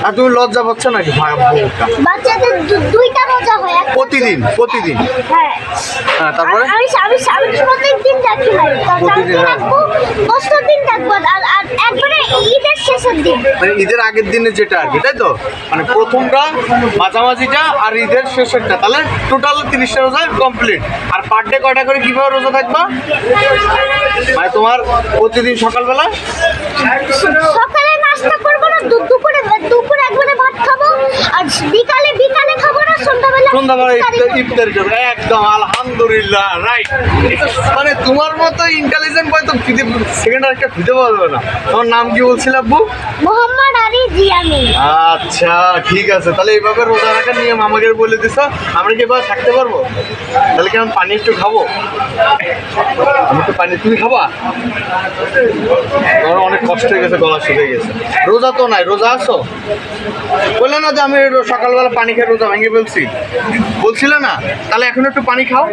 আর তুমি লজ্জা পাচ্ছ নাকি? বাচ্চাদের দুইটা রোজা হয় প্রতিদিন প্রতিদিন? হ্যাঁ। তারপরে আমি প্রত্যেকদিন রাখি না, প্রতিদিন রাখবো, 10 দিন রাখবো, আর একবারে ঈদের শেষের দিন, মানে ঈদের আগের দিনে যেটা আর কি, তাই তো? মানে প্রথমটা, মাঝামাঝিটা আর ঈদের শেষেরটা, তাহলে টোটাল 30টা রোজা কমপ্লিট। আর পার ডে কয়টা করে কিভাবে রোজা থাকবা? মানে তোমার প্রতিদিন সকালবেলা সকালে নাস্তা করবো না, দুপুরে একবারে ভাত খাবো, আর বিকালে খাবো না, সন্ধ্যাবেলা ইফতারি করবে। একদম আলহামদুলিল্লাহ, রাইট। মানে তোমার মতো ইন্টেলিজেন্ট বয় তো সেকেন্ড একটা খুঁজে পাওয়া যাবে না। তোমার নাম কি বলছিল আব্বু? মোহাম্মদ আলী জিয়ামি। আচ্ছা ঠিক আছে, তাহলে এইভাবে রোজা রাখার নিয়ম আমাকে বলে দিছ। আমরা কি এবার থাকতে পারবো? তাহলে কি আমি পানি একটু খাবো? আমি একটু পানি, তুমি খাবা? আমার অনেক কষ্ট হয়ে গেছে, গলা শুকিয়ে গেছে। রোজা তো নাই, রোজা আছো? বললে না যে আমি সকালবেলা পানি খেয়ে রোজা ভেঙে ফেলছি, বলছিলে না? তাহলে এখন একটু পানি খাও।